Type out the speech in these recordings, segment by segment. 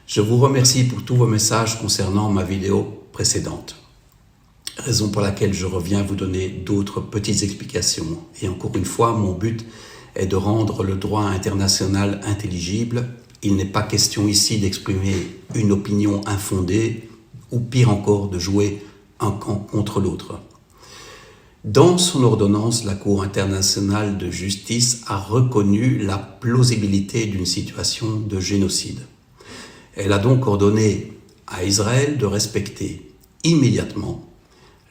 Je vous remercie pour tous vos messages concernant ma vidéo précédente. Raison pour laquelle je reviens vous donner d'autres petites explications. Et encore une fois, mon but est de rendre le droit international intelligible. Il n'est pas question ici d'exprimer une opinion infondée ou pire encore de jouer un camp contre l'autre. Dans son ordonnance, la Cour internationale de justice a reconnu la plausibilité d'une situation de génocide. Elle a donc ordonné à Israël de respecter immédiatement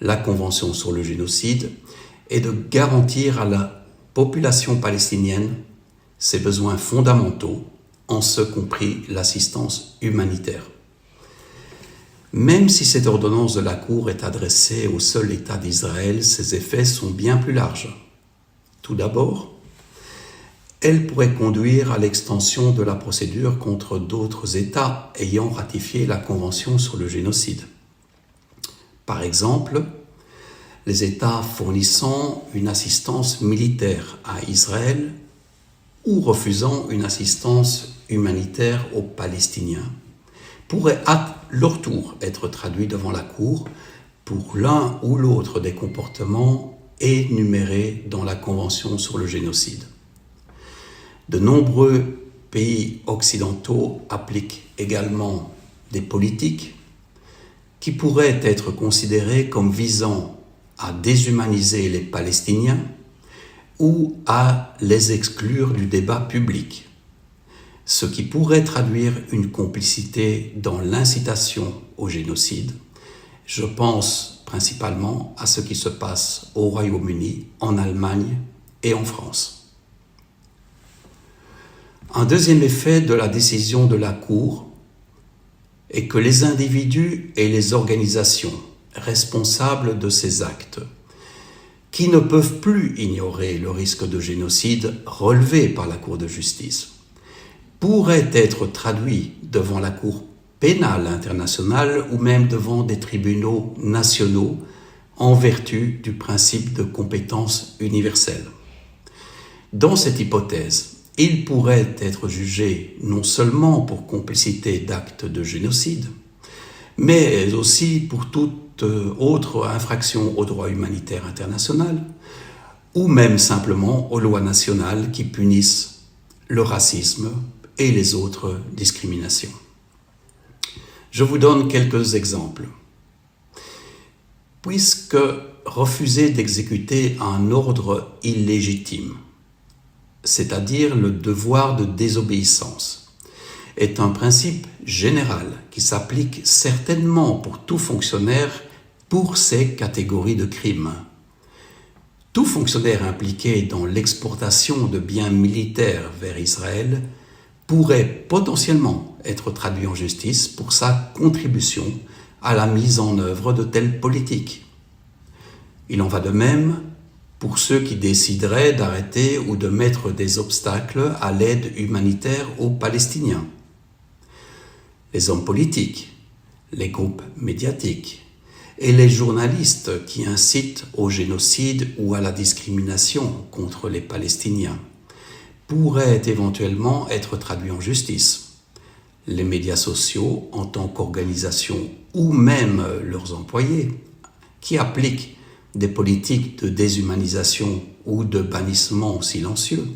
la Convention sur le génocide et de garantir à la population palestinienne ses besoins fondamentaux, en ce compris l'assistance humanitaire. Même si cette ordonnance de la Cour est adressée au seul État d'Israël, ses effets sont bien plus larges. Tout d'abord, elle pourrait conduire à l'extension de la procédure contre d'autres États ayant ratifié la Convention sur le génocide. Par exemple, les États fournissant une assistance militaire à Israël ou refusant une assistance humanitaire aux Palestiniens pourraient à leur tour être traduits devant la Cour pour l'un ou l'autre des comportements énumérés dans la Convention sur le génocide. De nombreux pays occidentaux appliquent également des politiques qui pourraient être considérées comme visant à déshumaniser les Palestiniens ou à les exclure du débat public, ce qui pourrait traduire une complicité dans l'incitation au génocide. Je pense principalement à ce qui se passe au Royaume-Uni, en Allemagne et en France. Un deuxième effet de la décision de la Cour est que les individus et les organisations responsables de ces actes, qui ne peuvent plus ignorer le risque de génocide relevé par la Cour de justice, pourraient être traduits devant la Cour pénale internationale ou même devant des tribunaux nationaux en vertu du principe de compétence universelle. Dans cette hypothèse, ils pourraient être jugés non seulement pour complicité d'actes de génocide, mais aussi pour toute autre infraction au droit humanitaire international, ou même simplement aux lois nationales qui punissent le racisme et les autres discriminations. Je vous donne quelques exemples. Puisque refuser d'exécuter un ordre illégitime, c'est-à-dire le devoir de désobéissance, est un principe général qui s'applique certainement pour tout fonctionnaire pour ces catégories de crimes. Tout fonctionnaire impliqué dans l'exportation de biens militaires vers Israël pourrait potentiellement être traduit en justice pour sa contribution à la mise en œuvre de telles politiques. Il en va de même pour ceux qui décideraient d'arrêter ou de mettre des obstacles à l'aide humanitaire aux Palestiniens. Les hommes politiques, les groupes médiatiques et les journalistes qui incitent au génocide ou à la discrimination contre les Palestiniens pourraient éventuellement être traduits en justice. Les médias sociaux, en tant qu'organisation ou même leurs employés, qui appliquent des politiques de déshumanisation ou de bannissement silencieux,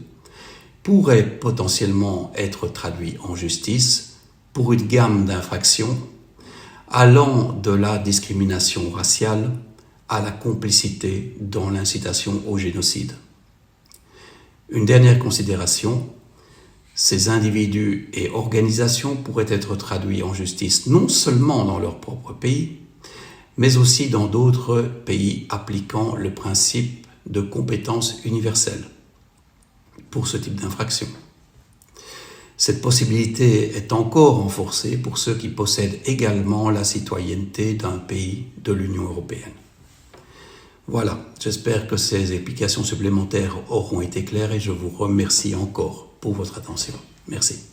pourraient potentiellement être traduits en justice pour une gamme d'infractions allant de la discrimination raciale à la complicité dans l'incitation au génocide. Une dernière considération, ces individus et organisations pourraient être traduits en justice non seulement dans leur propre pays, mais aussi dans d'autres pays appliquant le principe de compétence universelle pour ce type d'infraction. Cette possibilité est encore renforcée pour ceux qui possèdent également la citoyenneté d'un pays de l'Union européenne. Voilà, j'espère que ces explications supplémentaires auront été claires et je vous remercie encore pour votre attention. Merci.